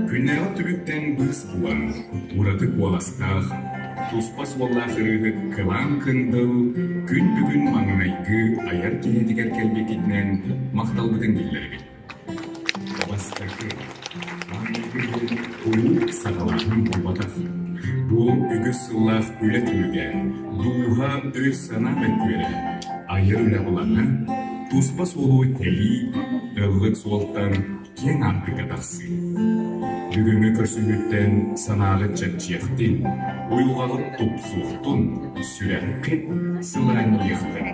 Күннәгә түбүттен быз буан, ураты куаластах, туспас валлахырыгы Кылаан Кындыл, күн бүгүн маңнайгы аяр кенетигер келбекитнен макталбытын билдирбит. Бастакы, маңнайгы уйук сагалахын кубатах. Бу үгү сыллах үлетүлүгө, духа өз сана беккүеле, айыр үле буланы, туспас олу тели, ыллык суолтан кен артык атақсы. Бүгүнгү көрсүнүттен санагы чакчыяктын, уйулгалып тупсуктун, сүрәккет сылан йыктын.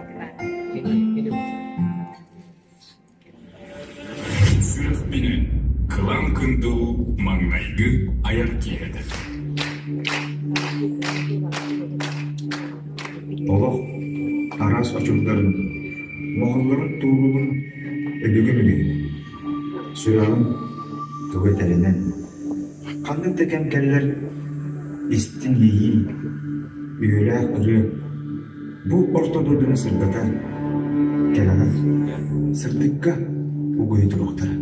Сүрәк менен Кылаан Кындыл маңнайгы аяр киеді. Олох арас очугдарын, моголлорун туурубун өбүгүмүгү, сүрагын тугетеринен, кандын текем келлер истин ийи, үйөлэ ыры, бу ортододуну сырдата, келага, сырдыкка угуй туруктара.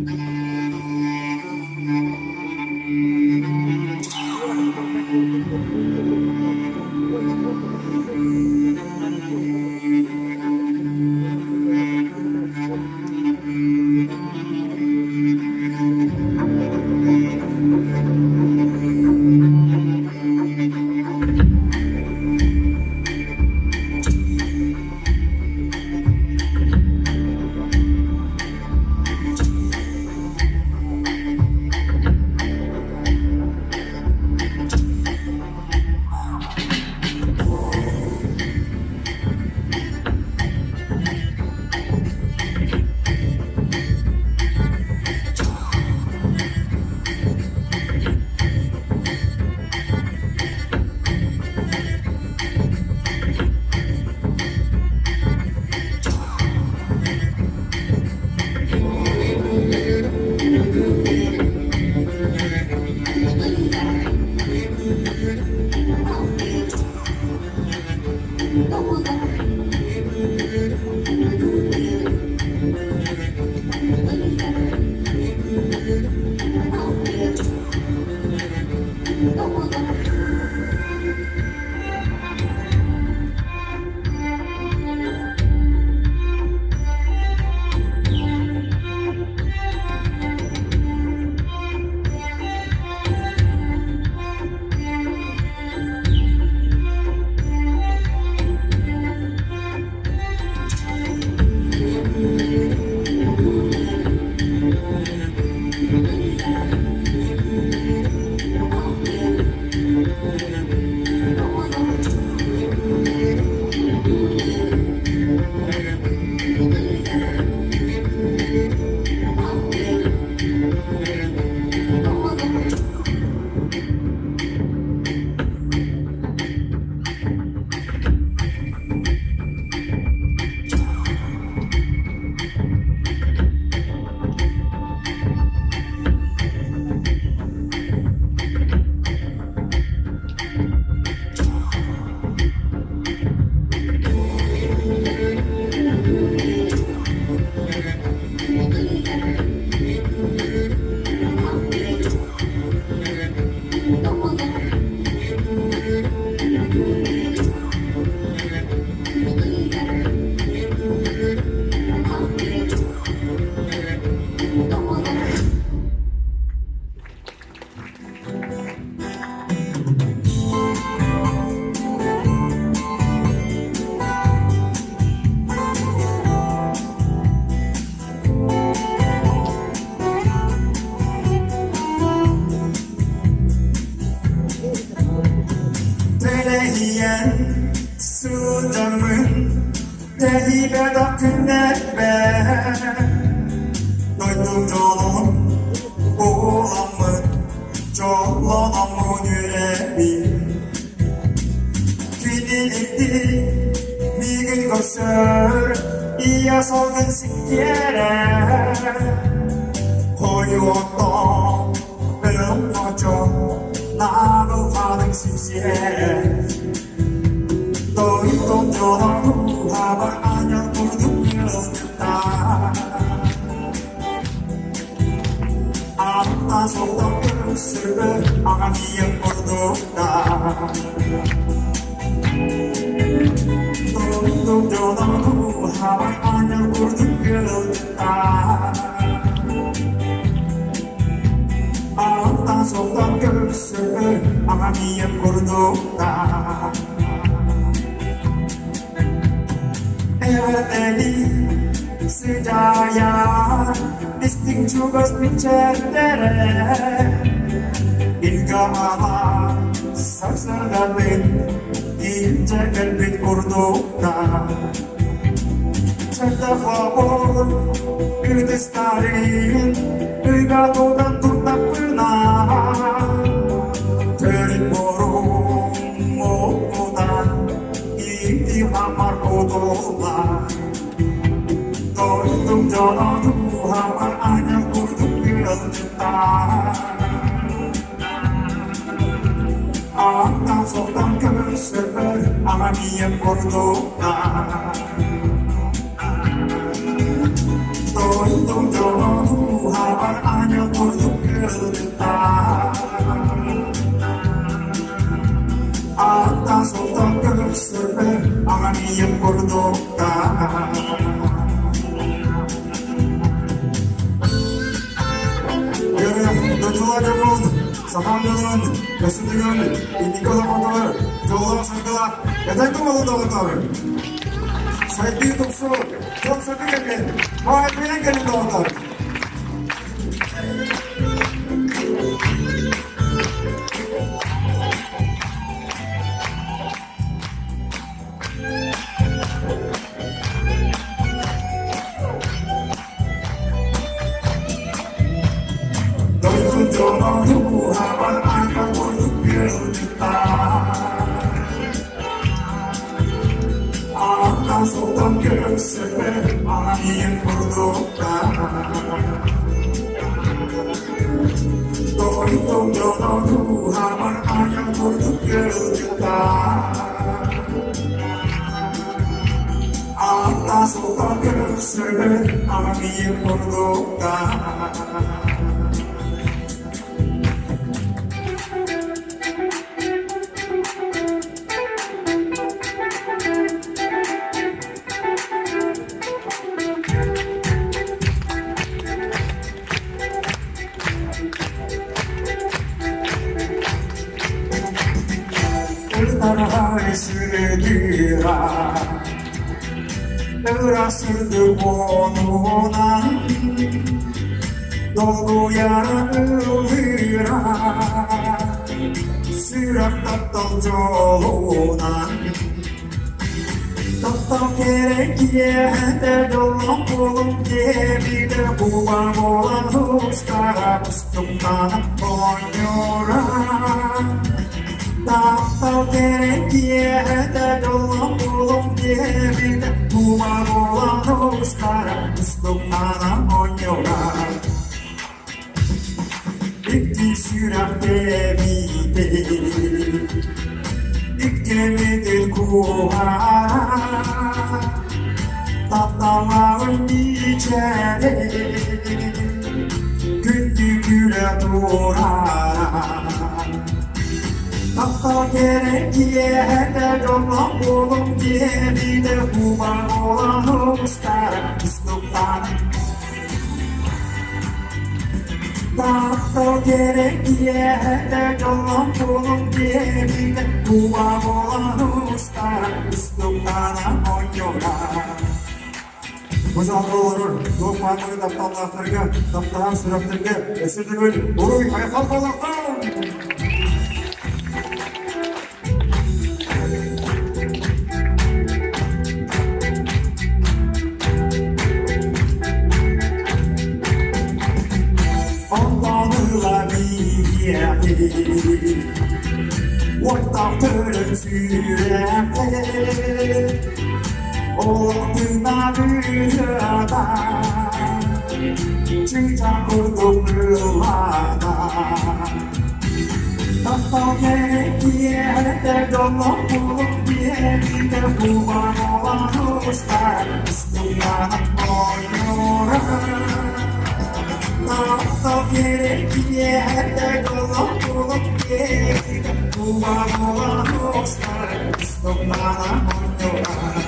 수정은 내 입에 덮인 내배 널뚱져놓은 보험은 졸로 없는 유래비 귀디리띠 미근 것을 이어서 그식기에래 고유었던 배움어줘 나도 하는 심시해 또 이동저동 하발 안녕 모두 밀어준다 속던 글쓰를 아가미에 꼴도다 둥둥 저너도 하와이 안녕 굴뚝 그렸다 아따 속던 글쓰를 아가미에 꼴도다 에레리 sejaya disting juga menceritakan hingga alam saksarabin injakan bit kurdoka cerita kabur kudestarin hingga tudan tak pernah terborong mokodan inti hamar kodola tung 저너도 하말 아냐 굴뚝 그렸다 아따 속던 글쓰를 아마미에 꼴도다 tung 저너도 하말 아냐 굴뚝 그렸다 아따 속던 글쓰를 아마미에 꼴도다 좋아하는 사람들은 몇순간 이니까 사람들 저거 생각 여덟 동안 나왔다를 사이트 독서 독서 그게 뭐 그냥 그냥 나왔다 저너도 하만 안가 굴뚝 그렸다 아까 속던 글쓰를 아니엔 굴뚝다 또 저너도 하만 안가 굴뚝 그렸다 아까 속던 글쓰를 아니엔 굴뚝다 나라의 쓰레기라 으라스 들고 노난 너도야 으라 쓰락답답 저로난 답답해 기에대 돌롱불롱 예비대 부바보라 후스카라 부스통나나 번요라 답답해 기에대 돌롱불롱 예비대 부바보라 후스카라 부스통나나 번요라 익지 쓰락대 비대 익게미들 구하라 답답함을 이제는 근육으로 돌아라 답답해 기회를 좀먹고 기회를 후방으로 홈스타를 스톱하는 답답해 기회를 좀먹고 기회를 후방으로 홈스타를 스톱하는 온요라 무상으로를 녹화하는 답답함들과 답답한 수락들과 애쓰들을 모르게 가격하고 원탑들은 수레해 오르나를 하다 지자고도 불러다 답답해 기회할 때도 너무 기회인데 후방으로 스타일 스토리가 보여라 Tahta gerekiye herde kılıp bulup geldi. Kuva kuva dostlar, ıslımlara koydular.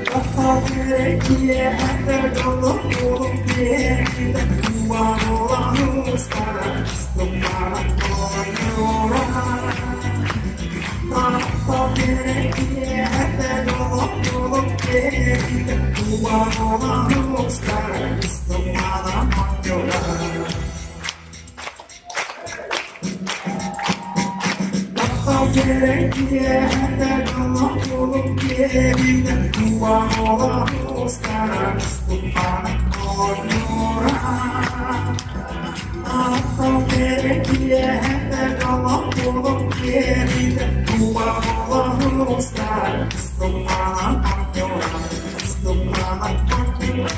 Tahta gerekiye herde kılıp bulup geldi. Kuva kuva dostlar, ıslımlara koydular. Tahta gerekiye herde kılıp bulup geldi. Kuva kuva dostlar, ıslımlara koydular. Gerekiye herde kalıp bulup geldi. Kuva ola dostlar, ıslımlara koydular. Tahta gerekiye herde kalıp bulup geldi. Kuva ola dostlar, ıslımlara koydular. Islımlara koydular.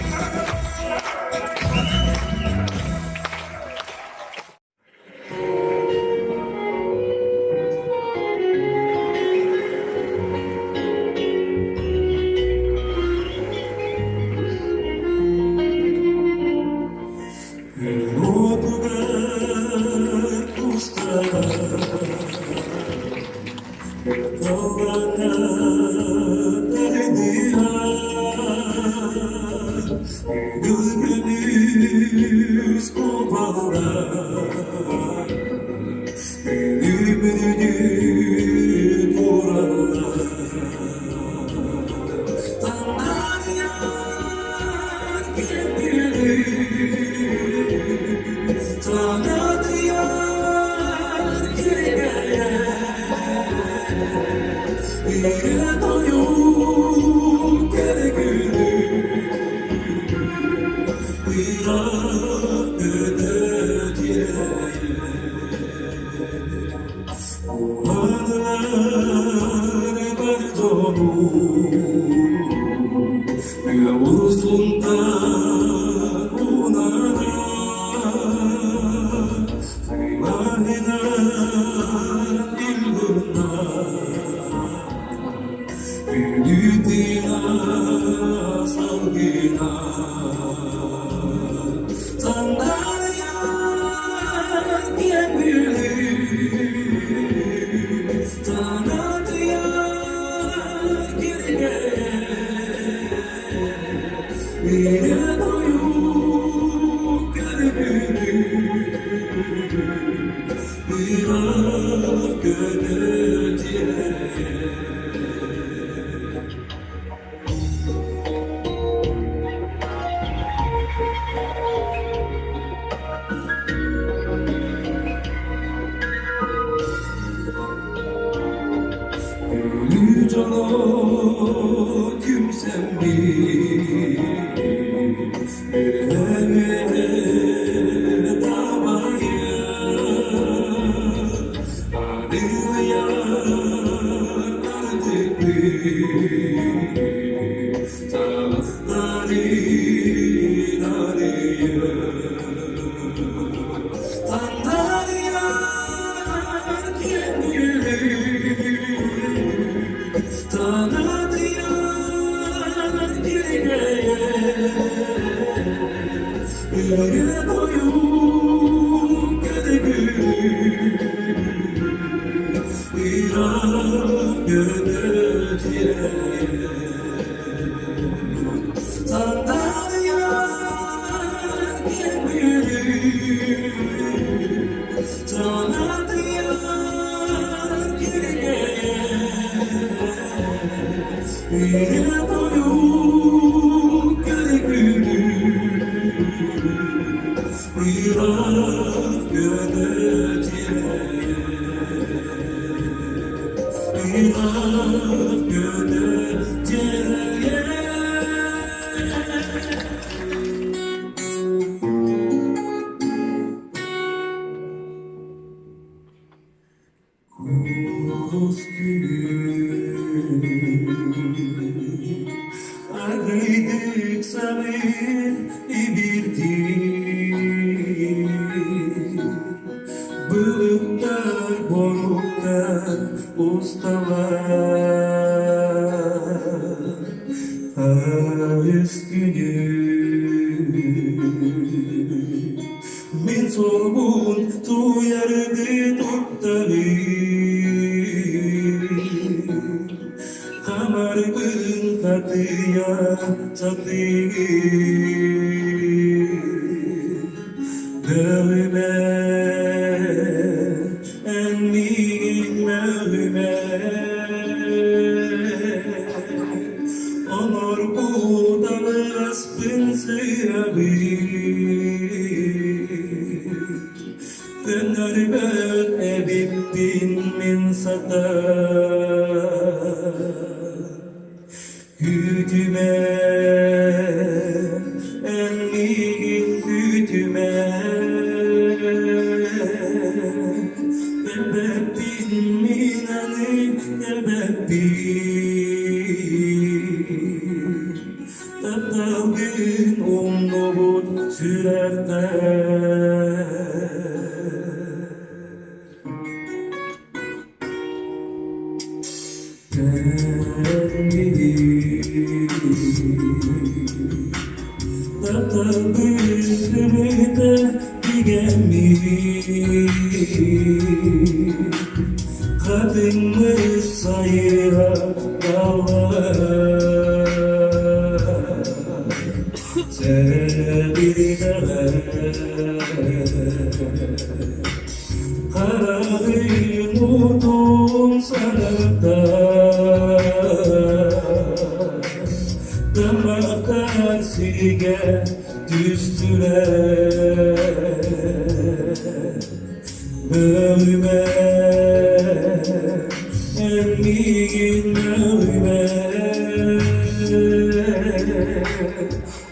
Üskünüm sorgun tuyardı tuttağı Kamargın katıya çatığı Dövme enliğin mevme Onur budalı aspın sıyabi Fenerbet ebittin min sata Güdüme enliğin güdüme Elbettin minanı elbettin Tattağın umnubut sürerler Tattağın sürüde digemi Kadınmış sayıra dağlar Sevdiler Kararın udum sanırda Damaklar sige düştüler Bölme Emmiğin bölme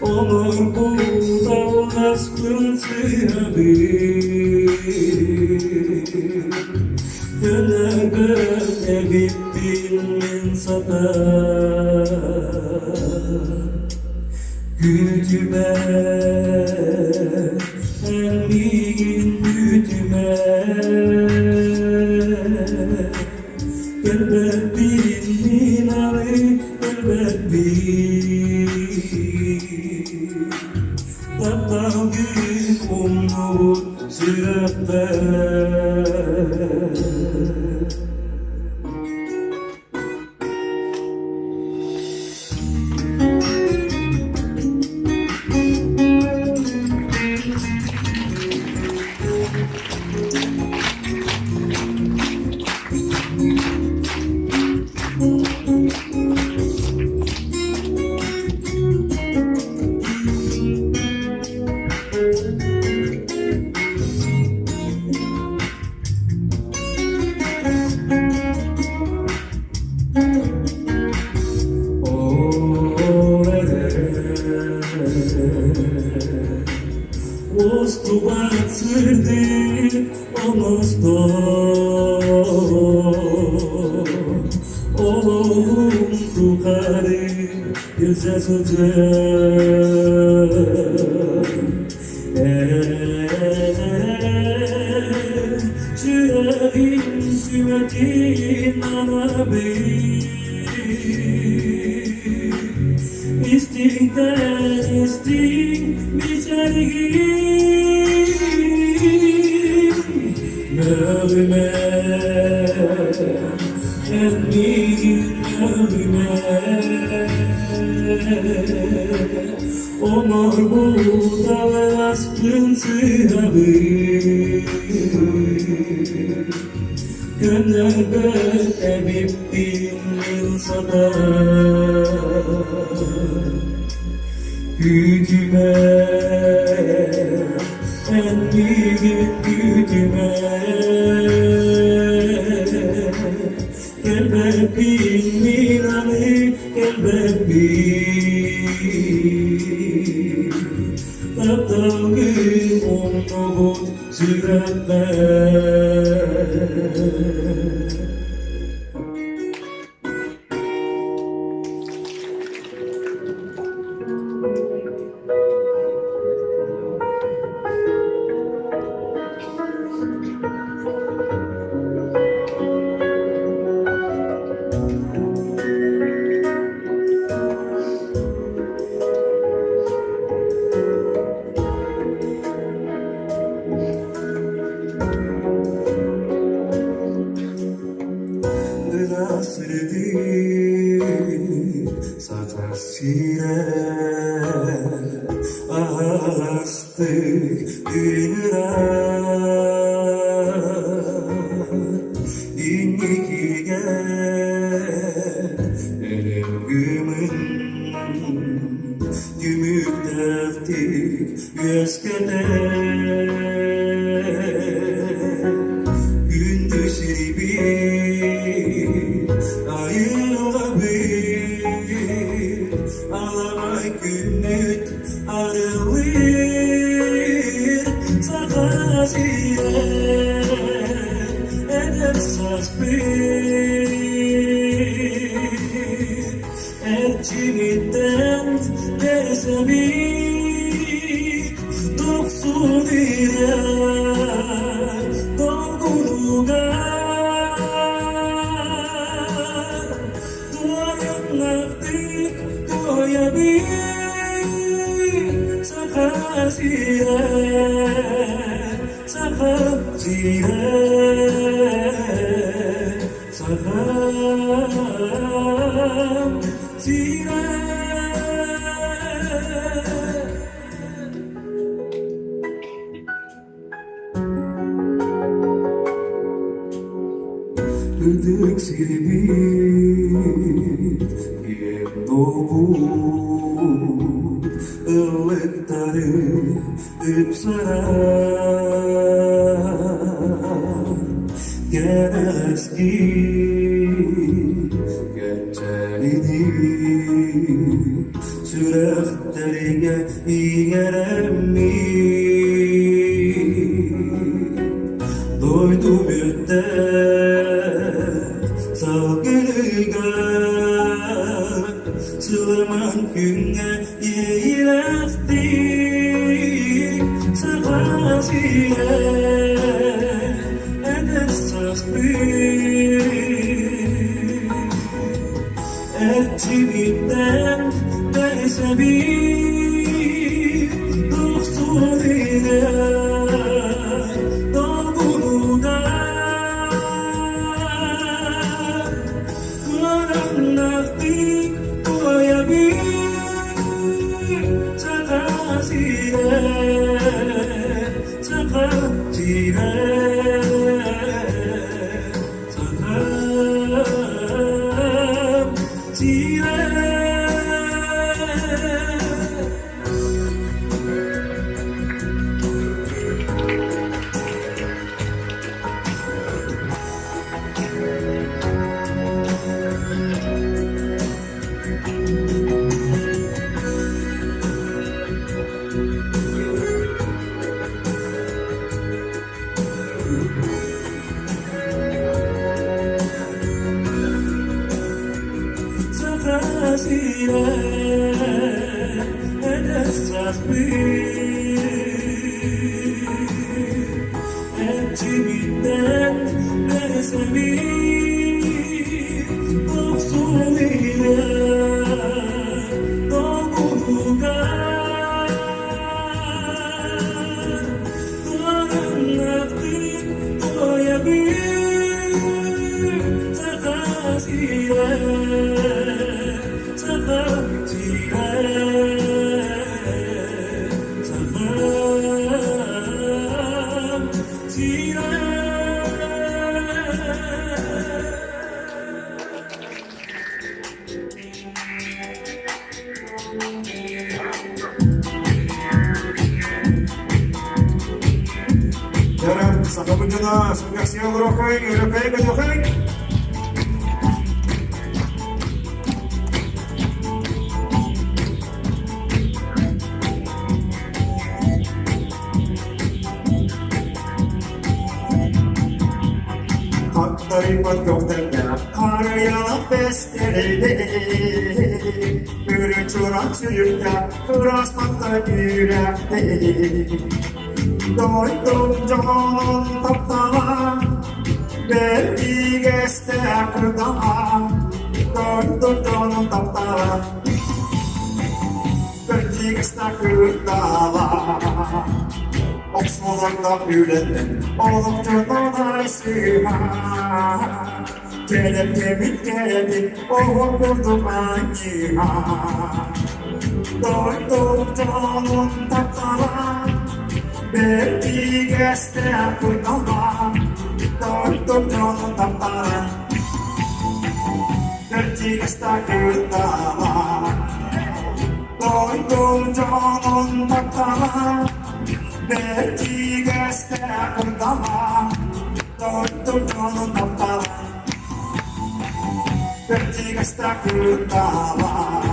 Onur buldal aşkın sıyabi Fenerbet ebittin min sata Gücüme Emmiğin gücüme Elbettin minarı elbettin Tattağın umnur sürekler Ostubatsırdı onosto Oğlum tukarı yüze söze Çüreğin sümetin anabi İstikten istik biçergi Mevme Emmiğin mevme Onur buldal aşkın sıyabi Fenerbet ebittin min sata Gücüme Emmiğin gücüme Elbettin minanı elbettin Tattağın umnubut sürekler astık ünürat İnnikiye ergümün Gümük deftik yüzgede Gündüz bir ayıla bir Alamay günlük arılır Sakazire edersaz bir Erçimitten dersebik Doksun ile dolgurugar Duayan naftik doya bir Sakazire Ödük siribit yer doğut ılıkları öpsarar Gereski geçeridi Süreklerine iğeremmi Doydu müddet salgılıga Sılaman günge yeğilektik Sakasire edersaz bir Erçimitten derse bir Doksun ile dolgurugar Karanlıktik doya bir Sakasire Erçimitten derse bir Doksun ile dolgurugar Karanlıktik doya bir Sakasire Jarang, sakapun jana, sungguh siang rokok, ngerekai kejokai. Dari dokternya, karya pesterede, bercurang suyuknya, keras mata yürekte. Doydum canım taptala, belki geste kırdağa. Doydum canım taptala, belki geste kırdağa. Oksmolarda büyüdüm, oldukça dolayısıyla Gelip oğurdum anıya Doydum canım tatlara Belki geçte kurtama Doydum canım tatlara Belki geçte kurtama Doydum canım tatlara Belki geçte kurtama Doydum canım tatlara Belki geçte kurtama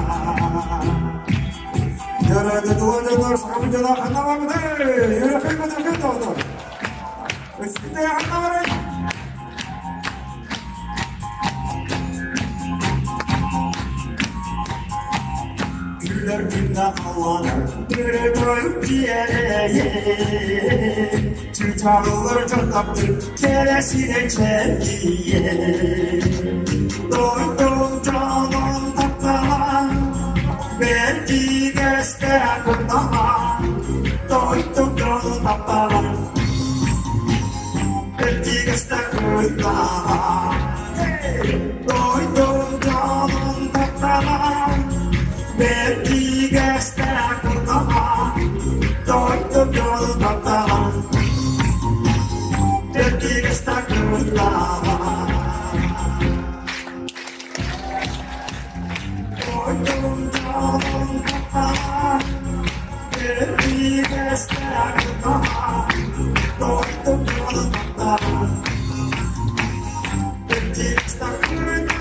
Yaradı duvarlar sakıncalar anlamamıdır. Yürek kıymadır oldu. Üstünde anlamayın. Güller günde ağlanır. Bir koyup ciğereye. Çırçağılır çortaktır. Keresine çelgiye. Doydum canım tatlılar. Belki geçte kurtama Doydum canım tatlılar Belki geçte kurtama Doydum canım tatlılar Belki geçte kurtama Doydum canım tatlılar Belki geçte kurtama Doydum canım tatlılar Belki geçte kurtama Doydum canım tatlılar Belki geçte kurtama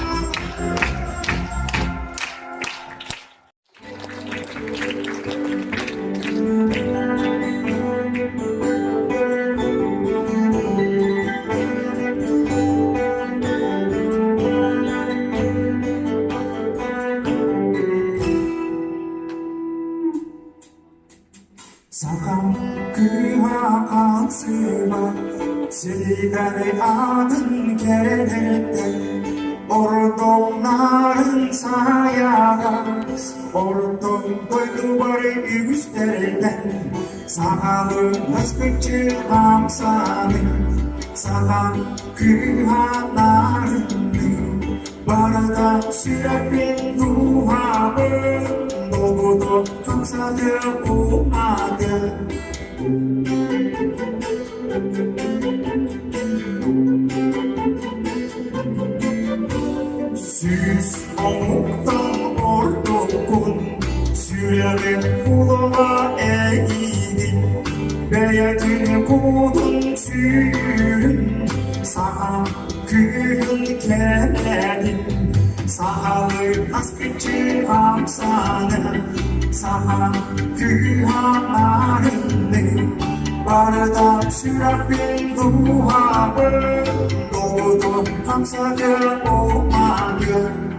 사강 그와 강스마 시간의 아든 개될 때 오르동 나른 사야가 오르동 돌두벌이 이구시될 때 사강을 나스끝을 감싸는 사강 그와 나른 바르다 시라핀 두합을 너무도 감사되고 아들 수송옥당 얼룩군 수련의 후로와 애기긴 매여진 고든 수윤 사하 그은 개내긴 사하의 아스피치 감사는 사하 그 하나는 빠르다 수락빈 두합을 너도 감사되고 마늘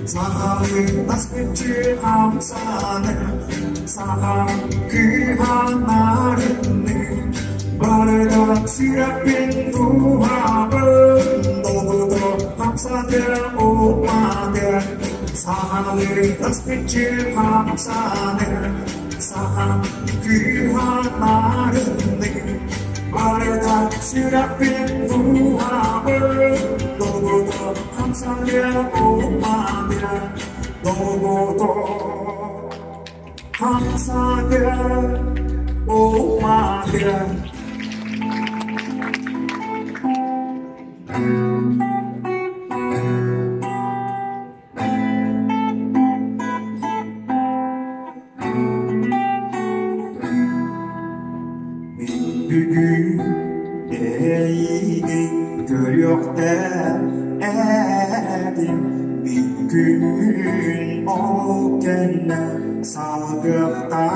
사랑은 나스끝을 감싸는 사랑 그 하나는 빠르다 시작된 두합은 너무도 감사되고 마대 사랑은 나스끝을 감싸는 사랑 그 하나는 빠르다 시작된 두합은 너무도 감사되고 마대 너무도 감사되고 마대 민득은 내이긴 그력대 애긴 민금은 없겠나 사극다겠딘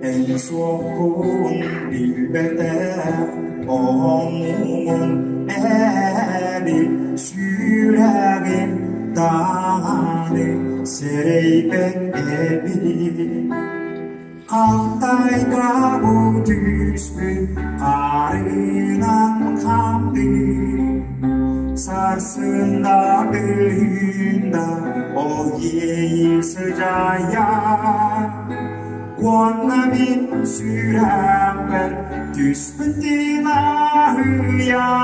엔소군 빌베대 어몽은 애니 수락인 땅안에 세레이백 애비 강타이가 부드스 가르난 감들 사rsında ölünde o yeğilsecaya 원나민 sürenber düşbütin ahıyamin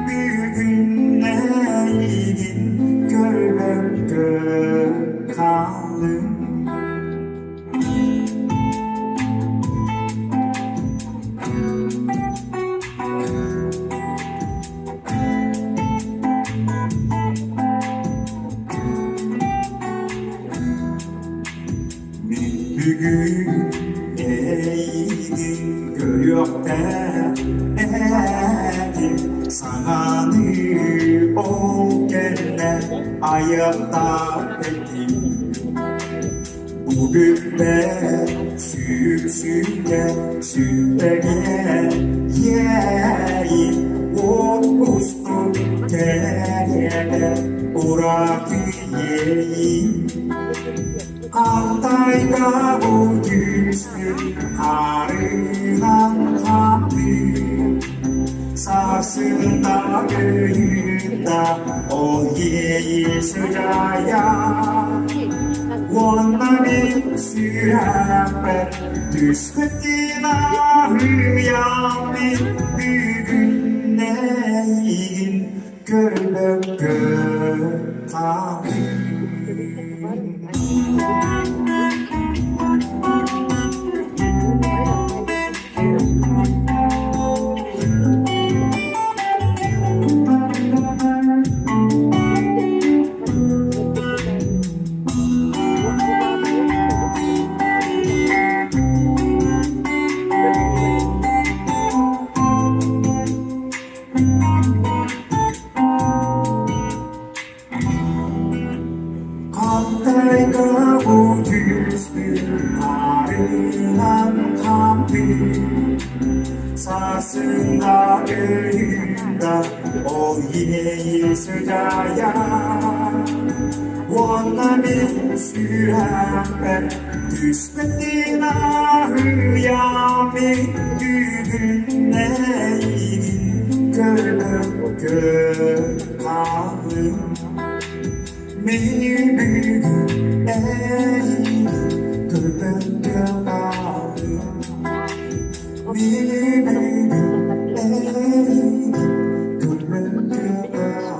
bugün neyin görmek kalın Bugün eğdim göğükte eğdim sananı ol gene ayakta ettim Bugün de süsüge süpege yeğim ot ustu teriyede uğradı yeğim Altayga ucuzlu karılan kamdı Sarsında göğünde o yeğil sıcaya 원나민 sürenber düşbütin ahıyamin bugün neyin görmek kalın 사슴과 그린다 오 예의 수자야 원나민 수락배 düşbettina hüyamin düğün neyin görmek kalın beni bugün eğin görmek kalın beni bugün eğin görmek kalın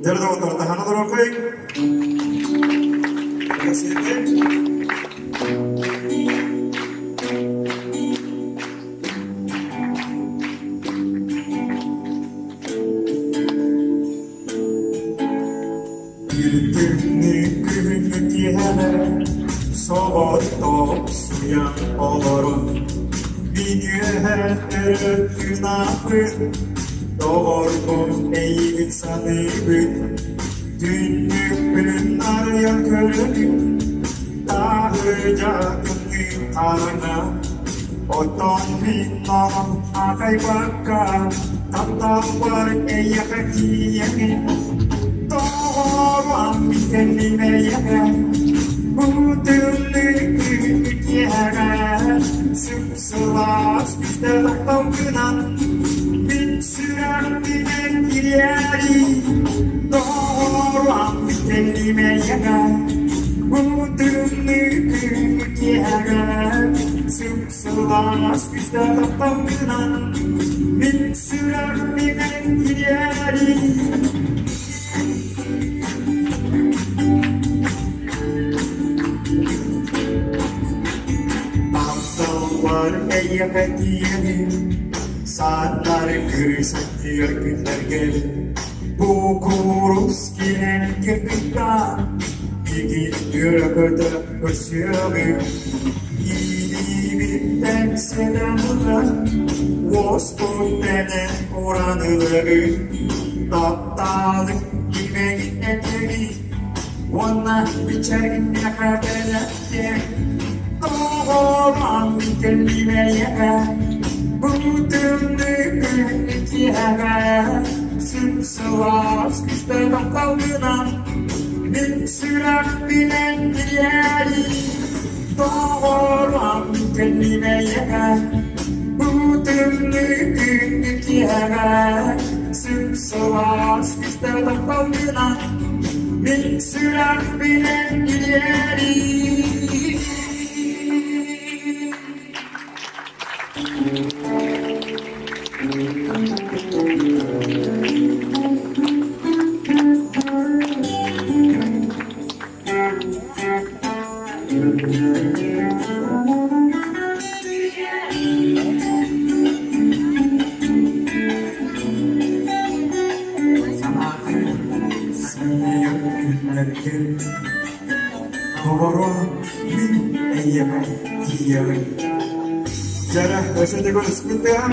Yardımlar tahanı bırakayım. Kesinlikle. Bir günlük günlük yere soğuttuk suya olurum. Bir gün günahın doğurdum eğil sanırım. Günlük günler yakırım. Dağıcakın karına Oton minnom akay baka Tatawar eyakatiyakin Doğuram kendime Butuluk yere Sıpsılas bizde tavkınan Bir sürer binen yeri Doğuram kendime Butuluk yere Sıpsılas bizde tavkınan Bir sürer binen yeri Var eyakatiyenin saatler kırsak günler gelir Bu kurus giren kırkıkta Bir gün yürüküde koşuyor Yeni bir tek 세상은 워스톤 때는 오라느를 떴다는 기백이 애들이 원나 미쳐긴 약하베라게 또고랑 미끌리메야가 무등을 느끼하가 슴스와 스피스터가 떠드나 민수락 비는 길야리 또고랑 미끌리메야가 무등을 느끼하가 슴스와 스피스터가 떠드나 민수락 비는 길야리 Cara, saya jago sebentar.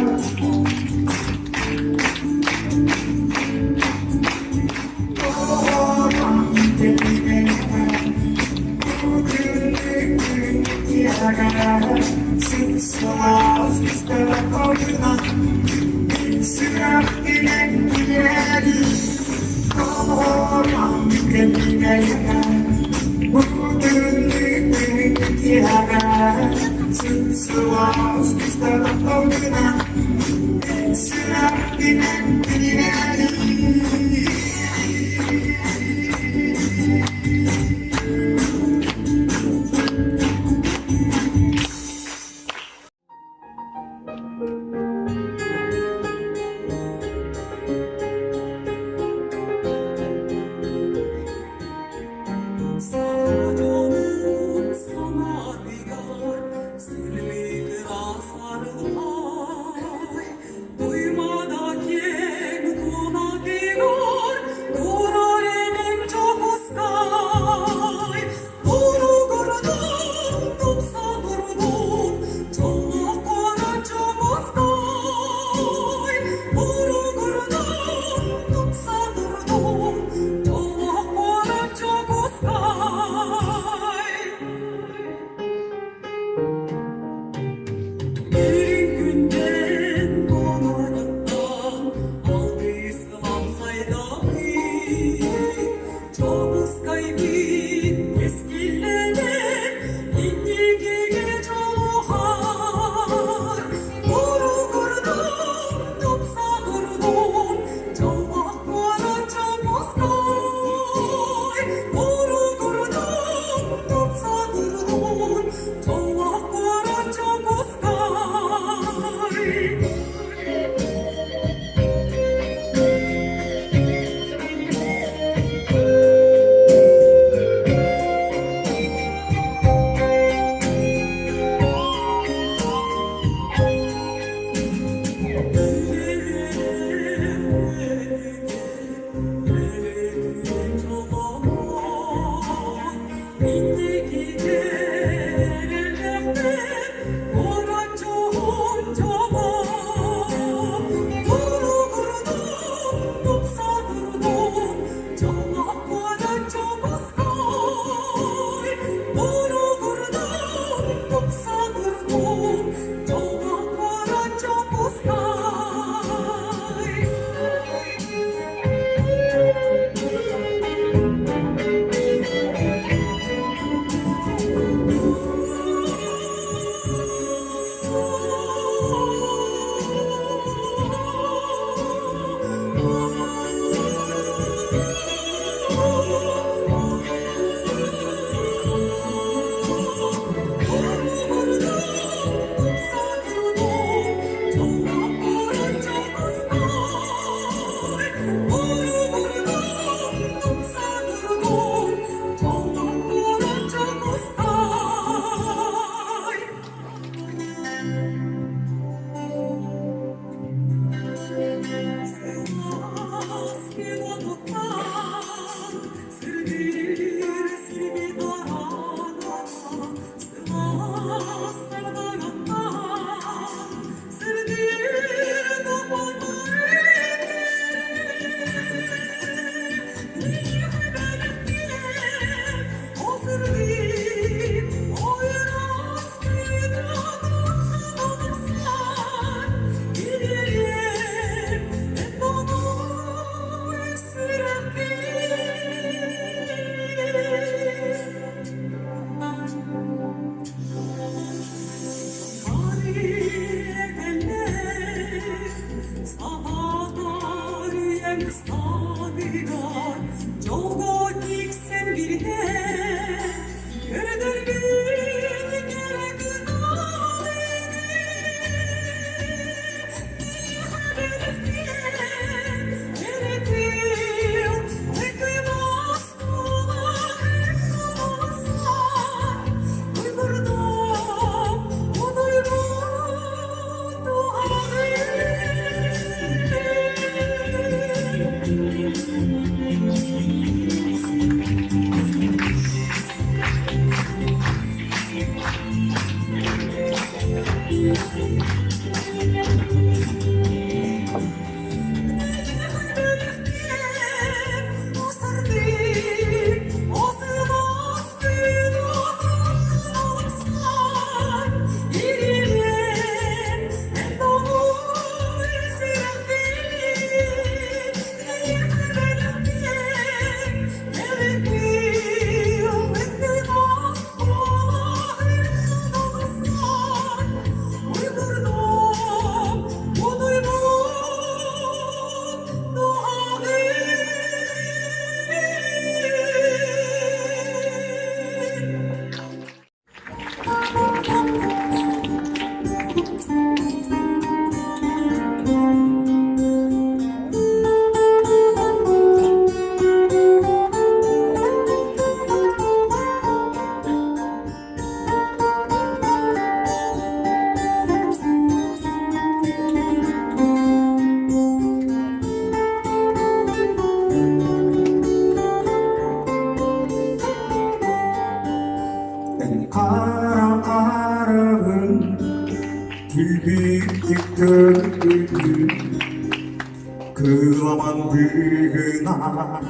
Kılaaman büyüğüna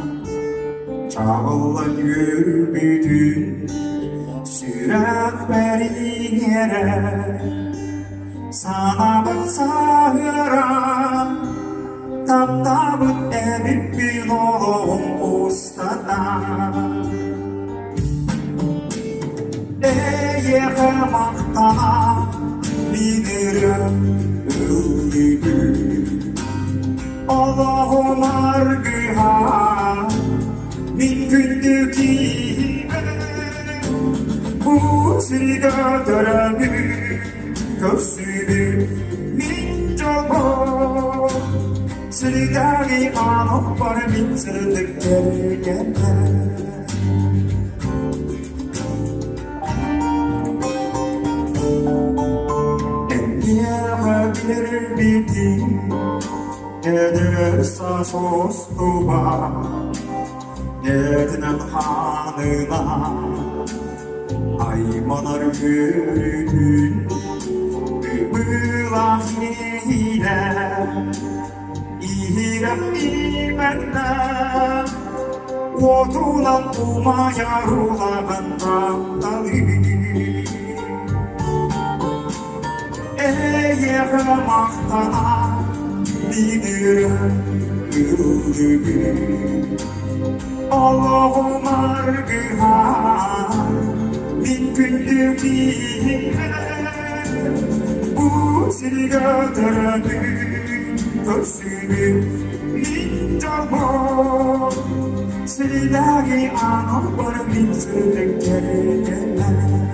çağılan yürüdün Sürak verin yere Sana sahıra Taptabıt edip bin oğlum ustada Eyehe mahtana bilirim öldüğüm Allah'ım argıha min gündük gibi Bu sırga dönemi köksünü min çoğu Sırgayı anıp var min sırdık gergenler Bir bitin edersa sostuba Nedinen hanına aymanar yürüdün Ümülah ile İhirem imenle Otulan umaya rulağın raptalı Eyehe mahtana bilirim öldüğüm Allah'ım argıha min gündük gibi Bu sırga dönemi köksünü min çoğu Sırgayı anıp var min sırdık gergenler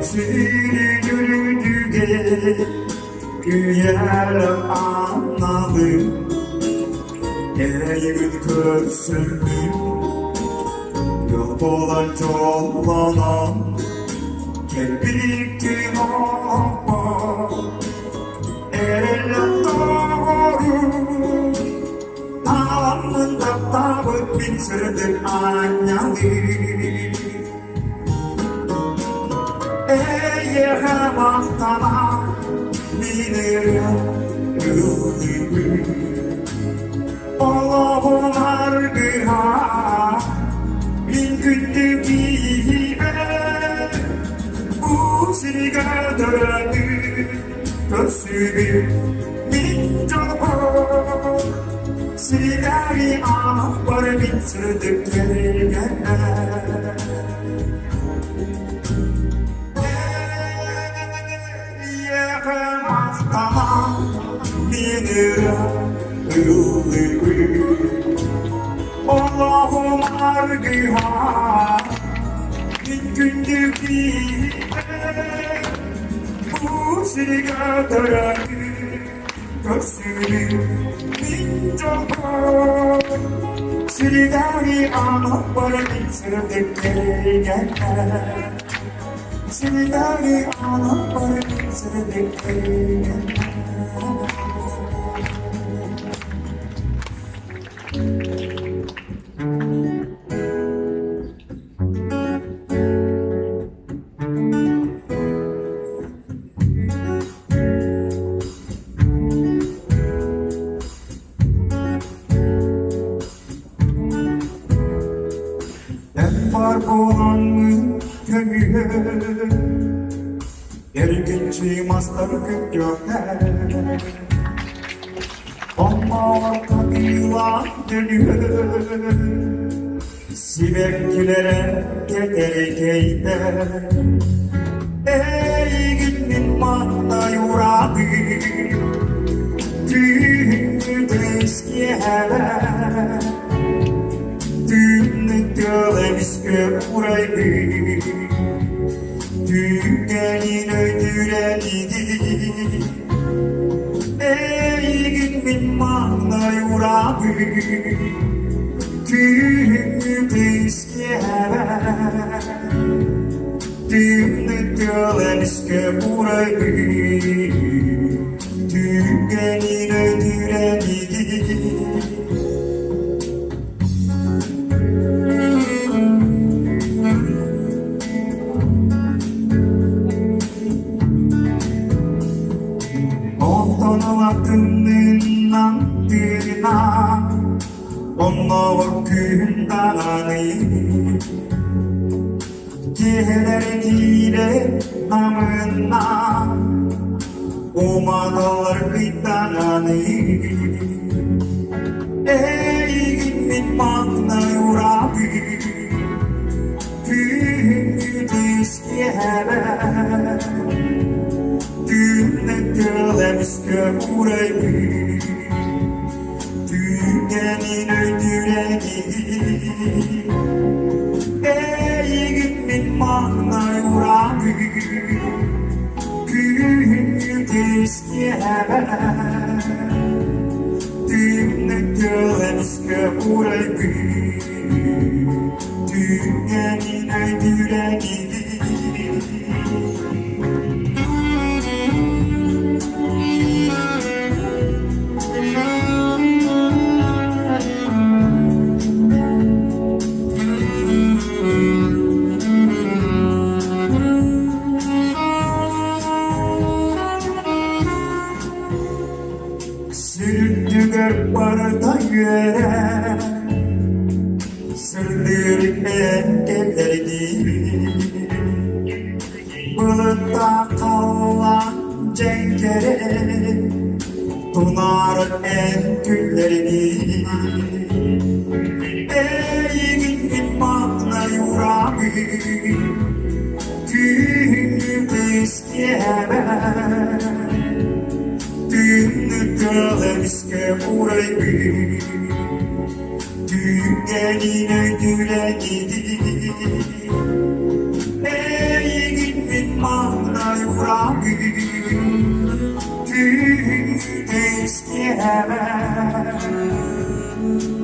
Seni yürüdüğe güyelim anladım Eğil köksünün yok olan çoğlanan Kelbikti hava erelim doğru Tamamında tabut bitirdik anyalı Eyehe mahtana bilirim öldüğüm Allah'ım argıha min gündük gibi Bu sırga dönemi köksünü min çoğu Sırgayı anıp var min sırdık gergenler Mahtana bilirim öldüğüm Allah'ım argıha min gündük gibi Bu sırga dönemi köksünü min çoğu Sırgayı anıp var min sırdık gergenler Sırgayı anıp var min sırdık gergenler Var bulanın kömüğü Erginci mastar gökler Ama orta yılan dönüyor Siveklilere geder Ey gittin mahta yuradı Tüyünü eskiye Görlemiş görüreydi Tüygenin ödüle dürenidi Eygin min mağna yurağı Tüyümü dizgebe Tüyümü dölenişke burayı Tüygenine dürenidi Ottonovatının antına Onunla gündanı Geler dile namına Umadalar bitananı Eygin min mağna yurağı Tüyümü dizgebe Tüyümü burayı Tüygenine dürenidi Eygin min mağna yurağı Tüyümü dizgebe Tüyümü burayı Tüygenine dürenidi Süründüler barda yere Sürdürük engellerdi Bulutta kalan cenkere Tunarın en küllerini Eygin min mağna yurağı Tüyümü dizgebe Tüyümü dölenişke burayı Tüygenine dürenidi Eygin min mağna yurağı Tüyümü dizgebe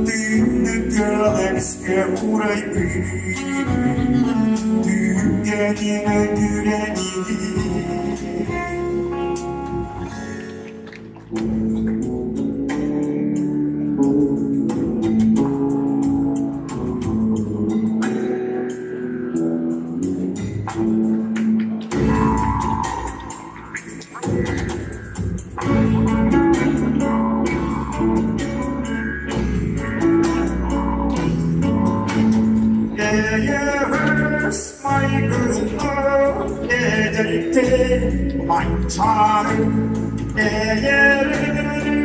Tüyümü dölenişke burayı Tüygenine dürenidi Mançarı eğer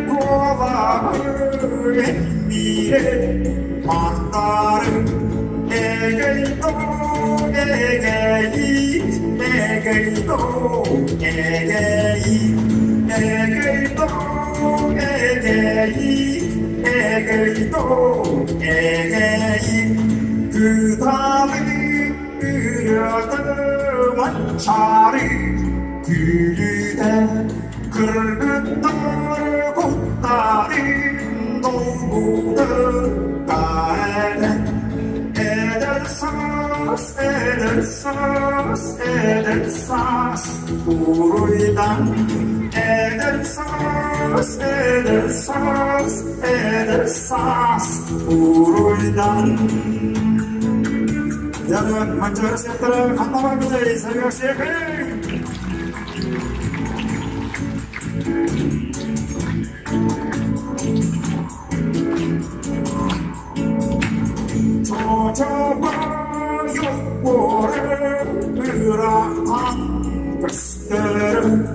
kovağı emire mantarı egeyto egeyit egeyto egeyit egeyto egeyit egeyto egeyit gıdalı ürüdü mançarı Gülüde kırgıtlar kutlarım dolgudu Gayet eder sas, eder sas, eder sas Uruydan eder sas, eder sas, eder sas Uruydan Yarın mançarı sektere kanlamak üzere seviyor şefim Çocuğa Yegor'u bırakan gösterim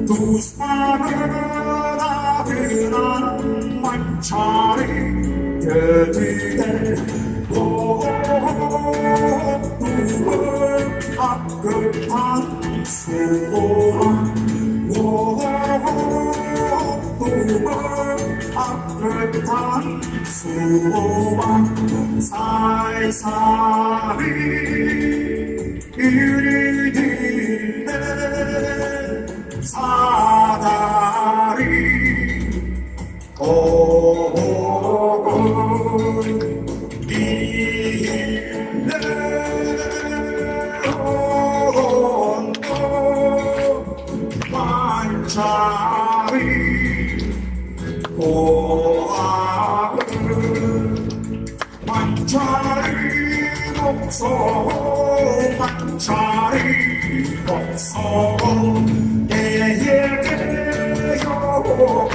Düşmanın adına mançarı götüde Hakkı'dan soğuran Hakkı'dan soğuran Say sarı yürüdüğünde шары болсоң бейеге жоқ бейеге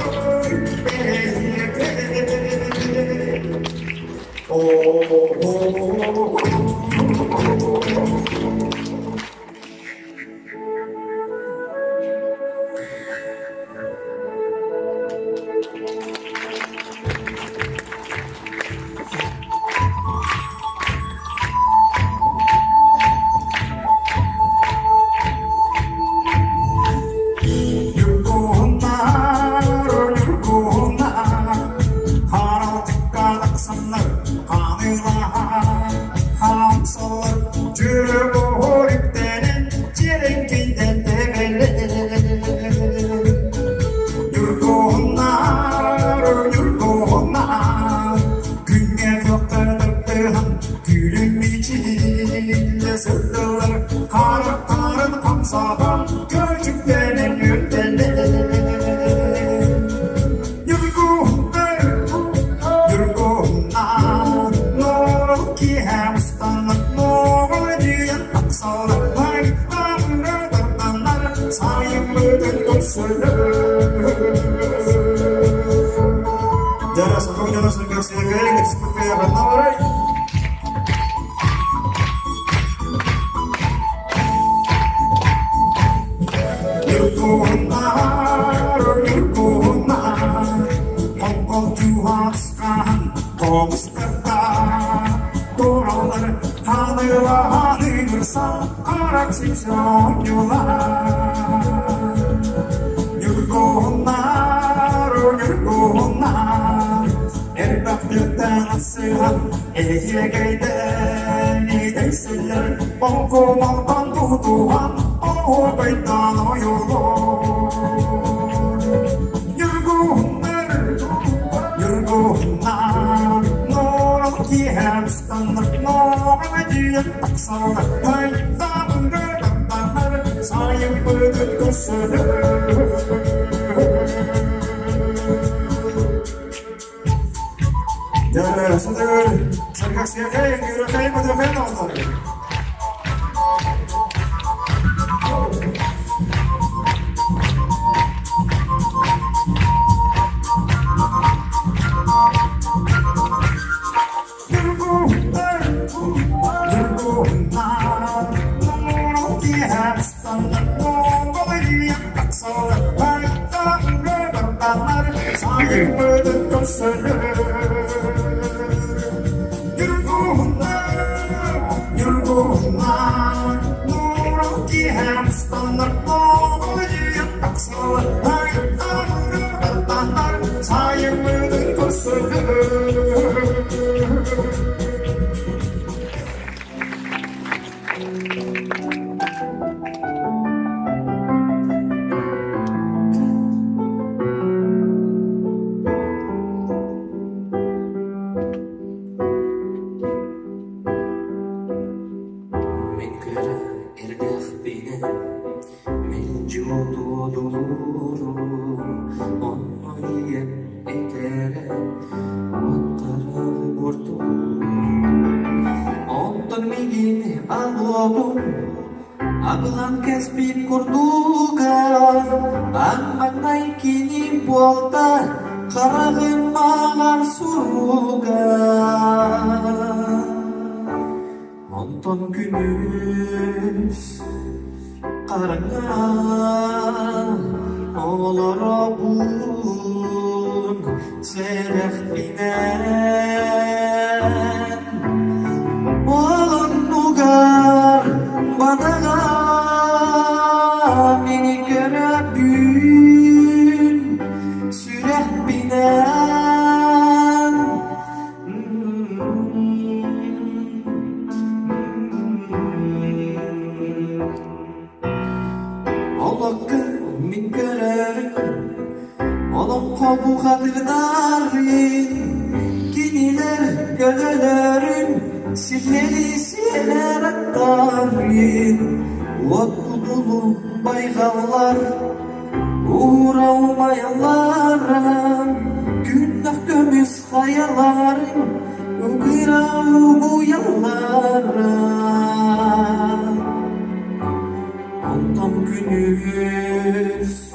Tom günüz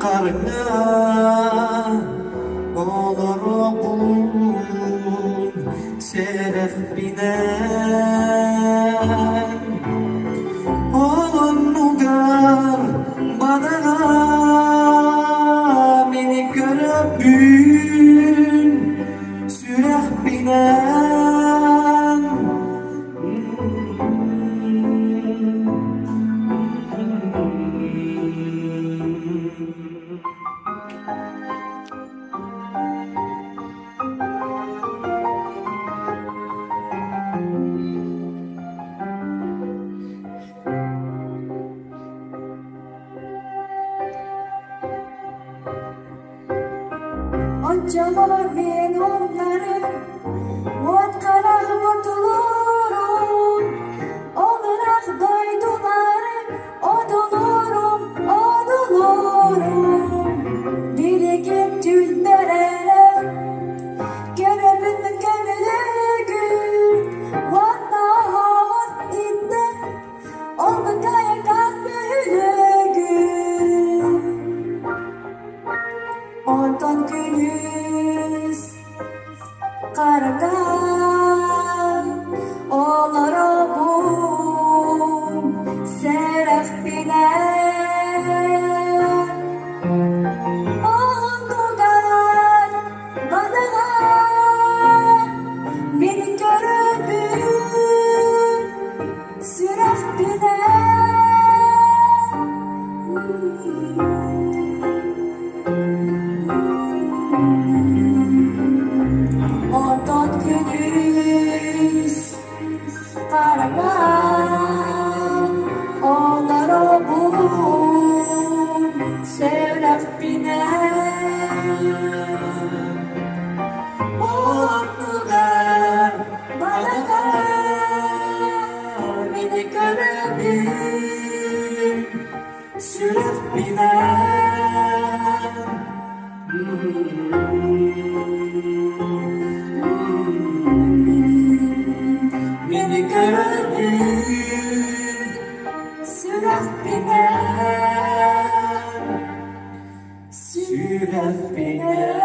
karına olur bul seref binen Oğlum nugar bana beni görüp gün süref binen Acaba ben onların Ot karah mutlurum Olarak doydular Odulurum, odulurum Diligin tülberere Görebin gömülügün Valla havat inde Olmukaya kalbülügün Ondan günüz karga olara bum seraf biner Ondugar bana beni görübün süraf Ondan günüz karga olara bum seraf biner Ondugar bana beni görübün süraf biner Beni görübün süraf biner Süraf biner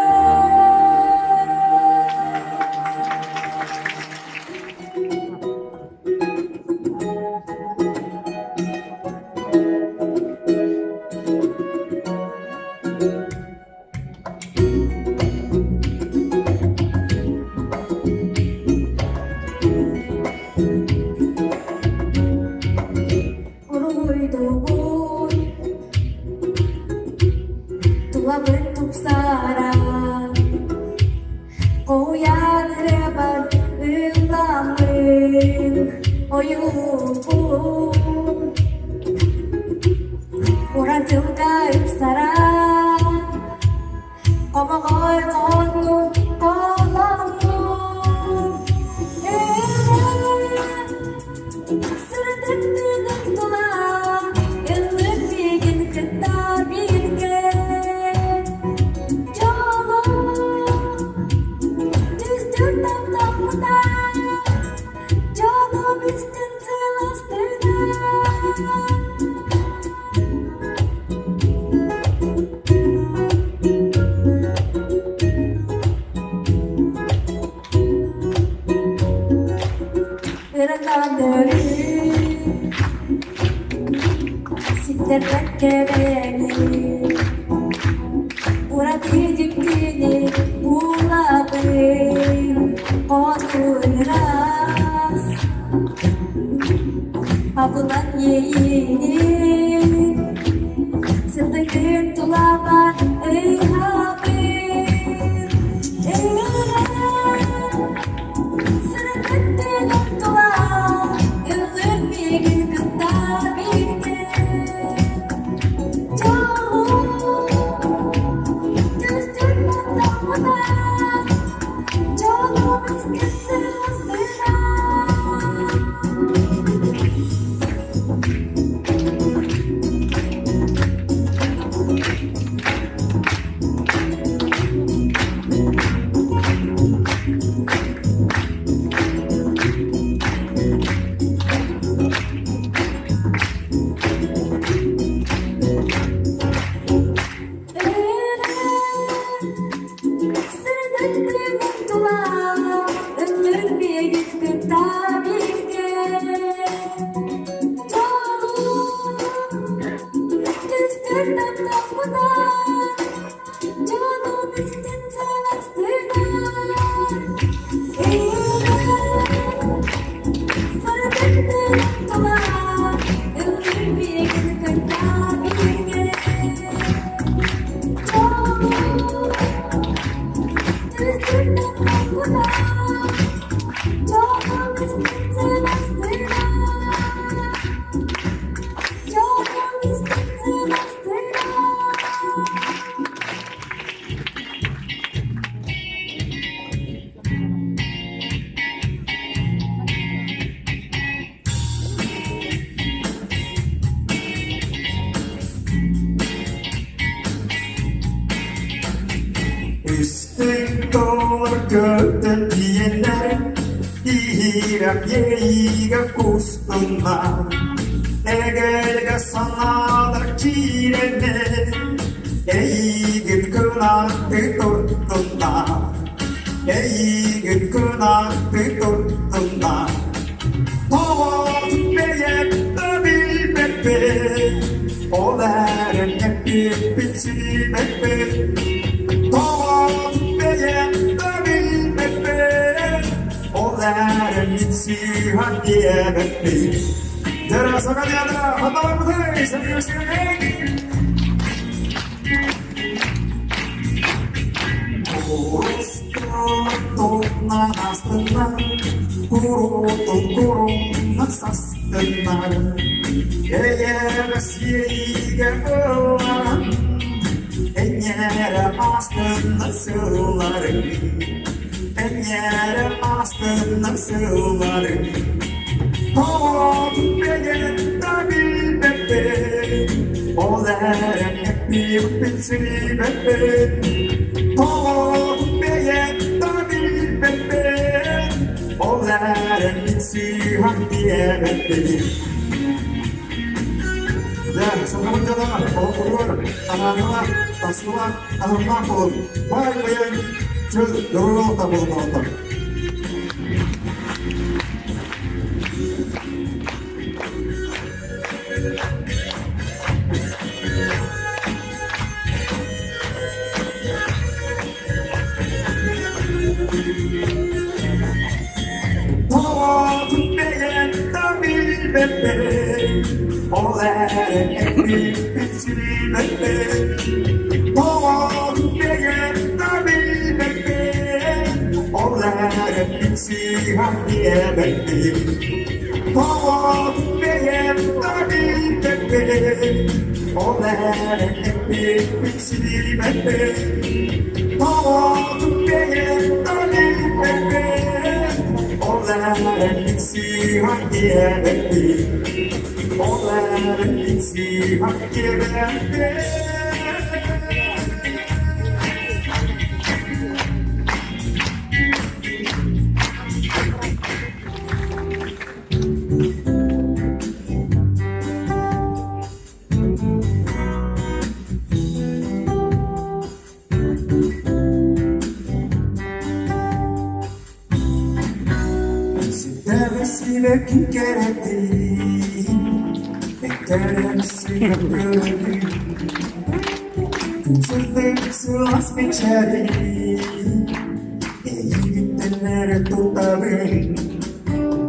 Uruyduğun tua bentuk sarang Koyan reban ulamin oyupun Uran tilgaip sarang Komakoy konu kolamun Sırdık düdük tulam Yıllık bilgin kıtta bilge Çolu Düzdür tam tapıda Çolu üstün tılastırda Irakandırı Siktirmek gereğini Uğradıcık dini Bulabın Konuras Abulan yeğini Sıldıkın tulaban Eyhabın Sırdık dinin tulam Yıllık bilgin kıtta bilge 시락 예의가 고스톱나 내가 산나다 지레네 예의는 그나트 똘똘나 예의는 그나트 똘똘나 더워배에 떠빌배배 오늘은 햇빛 빛이 배배 더워배에 떠빌배배 오늘은 빛이 함께 배배 들어서 가자들아 한번 보세요 생일 시간에 Топна настана, куру насастана. Россия была, астана сылары, астана сылары. Тот беге табил бебе, оларен епи пиццери бебе. Тот беге табил бебе, оларен пицци хандие бебе. Ya, sama jalan, bawa keluar, tangan tas keluar, tangan makul, baik bayang, dorong tabung. Oleren ekmek pitsili bebe Doğan beyen tabi bebe Oleren pitsi hangiye bebe Doğan beyen tabi bebe Oleren ekmek pitsili bebe Doğan beyen tabi bebe Oleren pitsi hangiye bebe Olaren bitsi hakkı verdi. Sevesiyle kim gerekti? Teremsi gönlüm Küçüldük sılas biçeri Yiğitler tutarım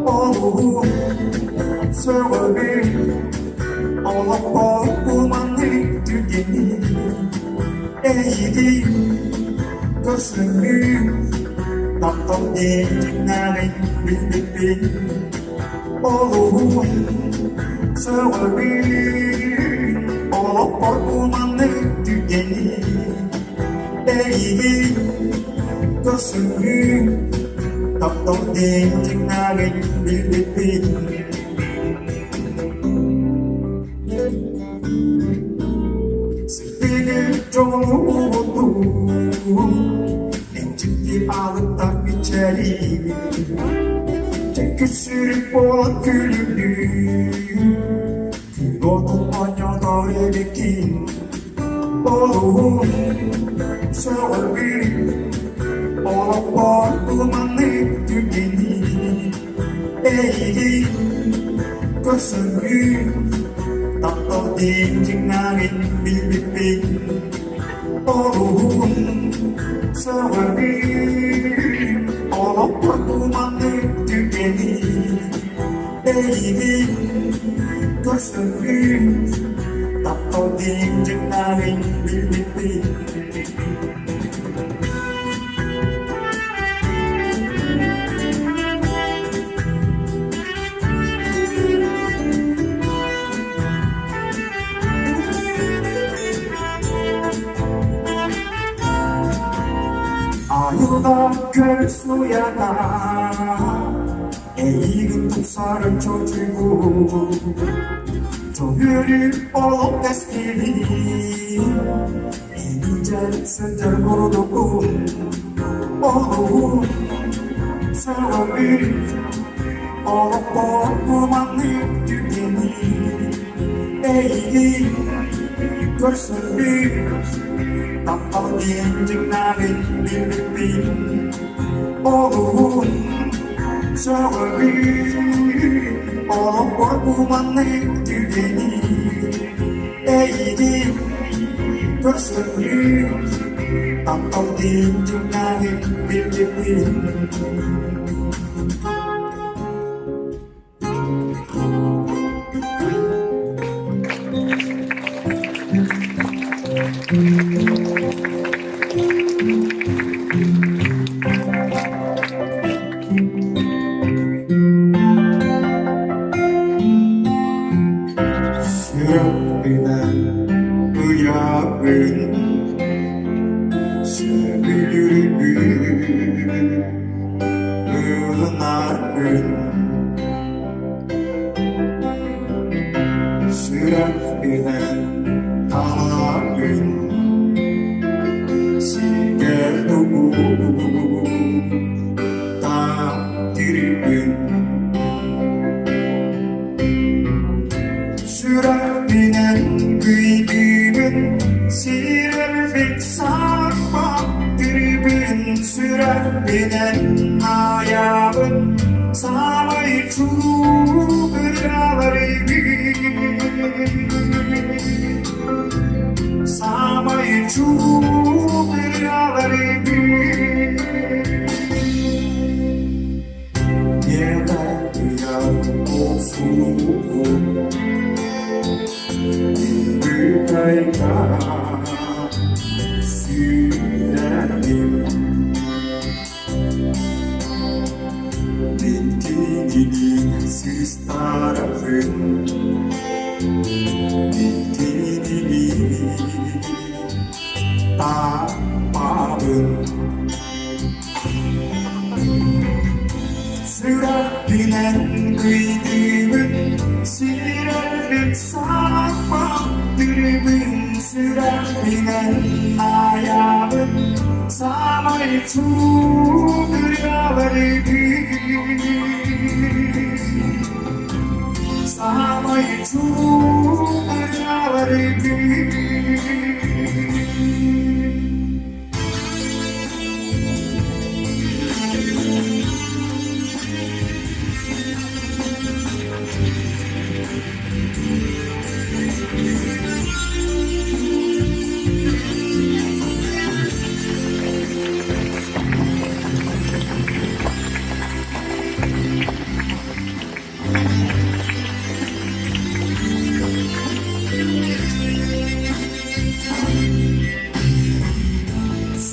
Oğlum Söverim Olup okumanı tükeni Eğdim Gözümüm Taptam dencinlerin bildik Oğlum Söverim Olup okumanı tükeni Eğdim Gözümüm Taptam dencinlerin bildik Sevdiğim çoğuldum Ciddi alıktan içeri Çekişirip olan külümlü Kül oldum anyada edekin Oğlum Söverim Olup okumanı tükeni Eğdim Gözümüm Taptal dencinlerin bildik Oğlum Söverim Olup okumanı tükeni Eğdim Gözümüm Taptal dencinlerin bildik Ayıda göl suyana Eğilim tutsarım çocuğu Çoğürüp olup eskili İnice sıcak kurdum Oğlum Söverim Kumanlık düğeni eğri görsün Tapal genciklerin bildiğin Oğlum söğü Kumanlık düğeni eğri görsün Tapal genciklerin bildiğin Sürünen uyarın Sögülürün Iğınarın Sürünen taların Siger tuğu Takdirün Sürünen güydüğün Sirerlik sarmak tribün Sürünen ayağın Samayı çuğuraları Samayı çuğuraları Yeter ya olsun Büyükayka sürerim Bittiğini siz tarafın Bittiğini tapalım Sürünen güydüğün Sirerlik sarmak tribün Sürünen ayağın Samayı çuğuraları Samayı çuğuraları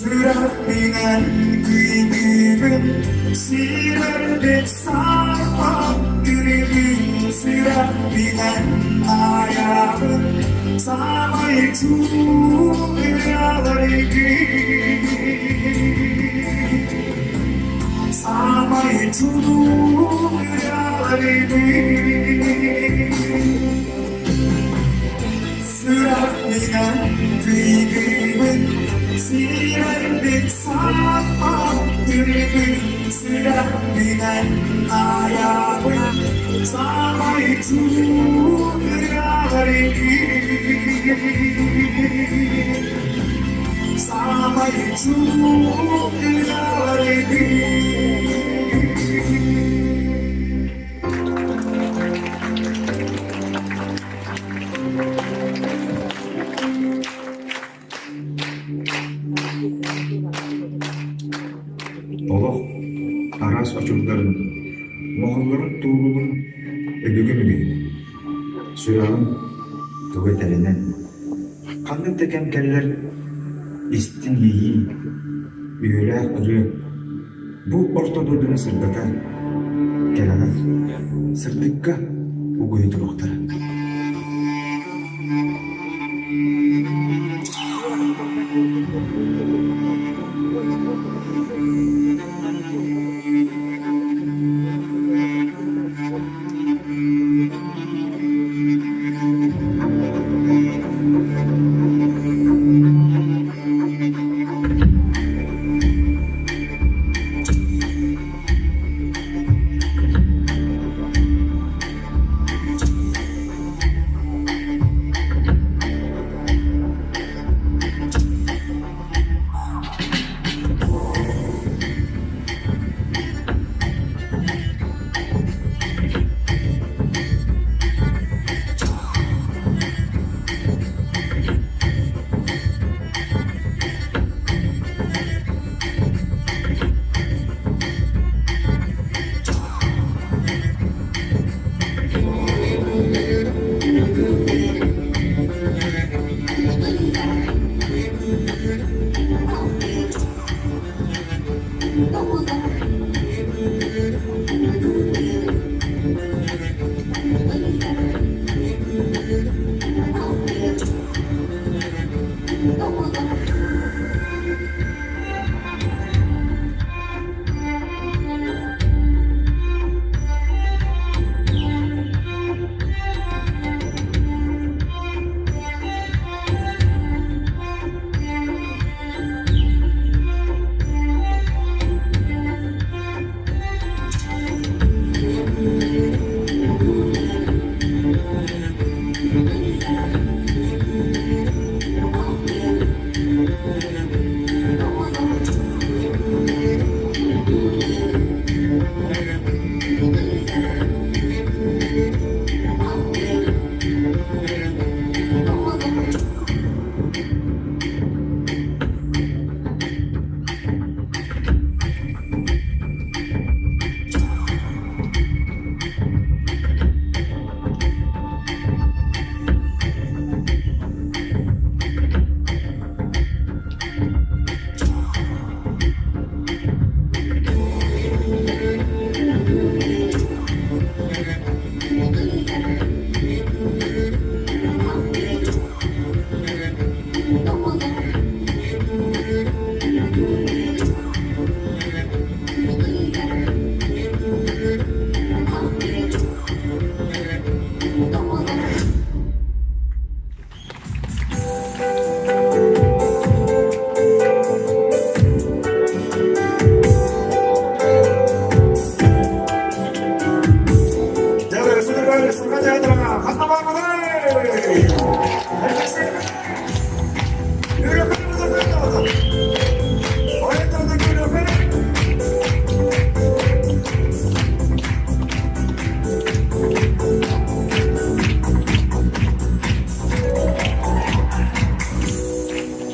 Sürünen güydüğün Sirerlik sarmak tribün Sürünen ayağın Samayı çuğuraları Samayı çuğuraları Sürünen güydüğün Sirerlik sarmak tribün Sürünen ayağın Samayı çuğuraları Samayı çuğuraları Олох арас очугдарын моһоллорун туурулун эдүгүмүгү суягын тугетелинен кандык текем келлер истин ийи үйөлэ ыры бу ортододуну сырдата келага сырдыкка угуйтулуктар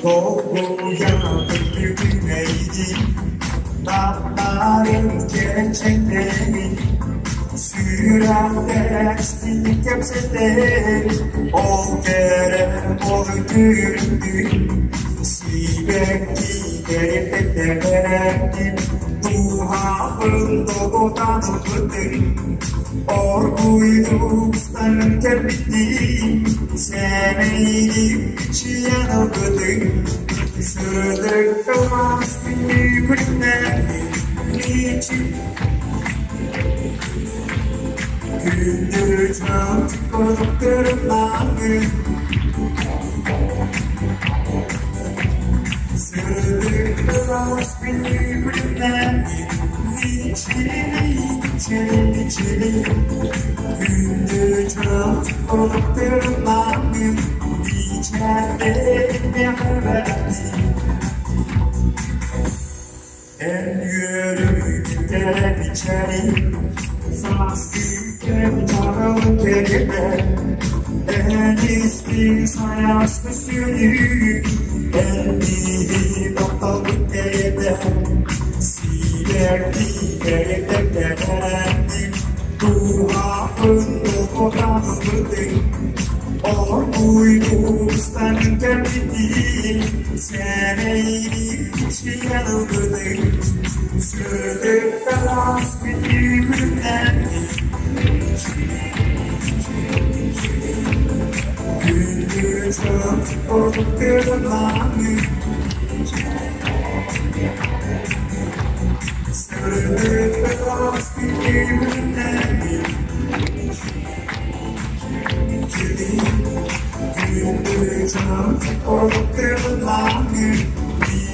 Doğuya bir güneydi, dağların gerçekleri, süratle stilik hepsede, ol kere ol göründü, sibekti derip ederdi, duhafın doğudanı bıdı, orguydu ustanın kerbitti, seveydi içi yanıldı. Sırdık kalmaz bir kulüpten niçin gündüz artık olup kırılanı Sırdık kalmaz bir kulüpten niçin gündüz artık olup kırılanı İçeride ne haberdi En yürüdükler içeri Sastırken taralı kelime En istin sayaslı sürü En iyi doktorluk evde Silerdi evde derdi Tuhafın dokudan mıydı Orguydu ustanın kerbitti Seneydi içi yanıldı Sırdık kalas bir kulüpten Gündüz artık olup kırılanı Sırdık kalas bir kulüpten Gündüz artık olup kırılanı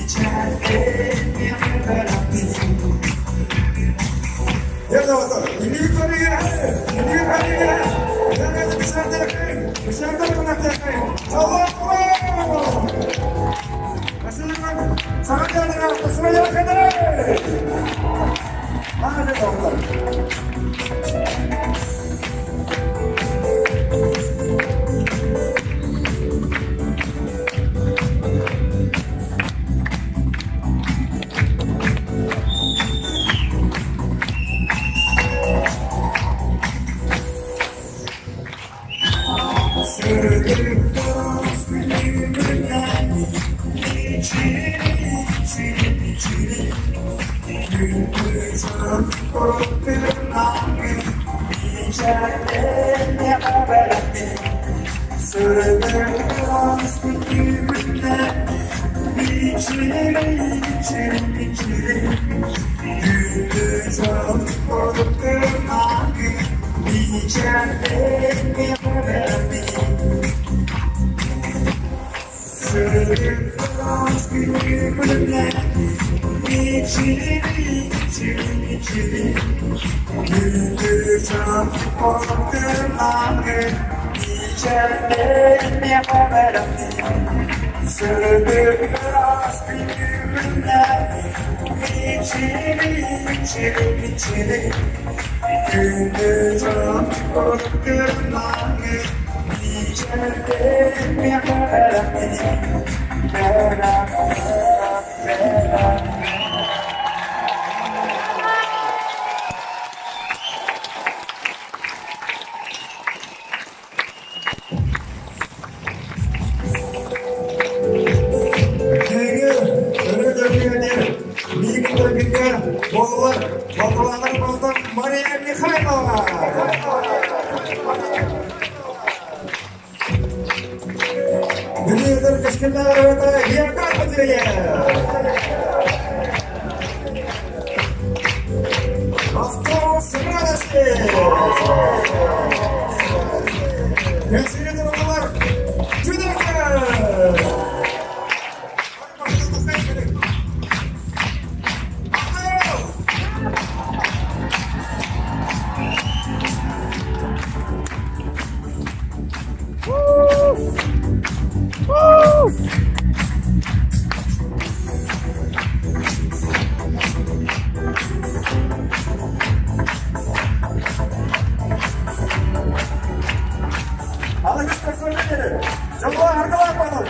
İçeride ne haberdi Yerine bakalım. Ünlü yukarıya. Ünlü yukarıya. Yerine dışarıda yakayım. Dışarıda konakta yakayım. Allah'ım. Nasılsın lan? Sana geldin ha. Nasılsın ya kadar? Hadi bakalım. geri. Çalığa arkalar bakalım.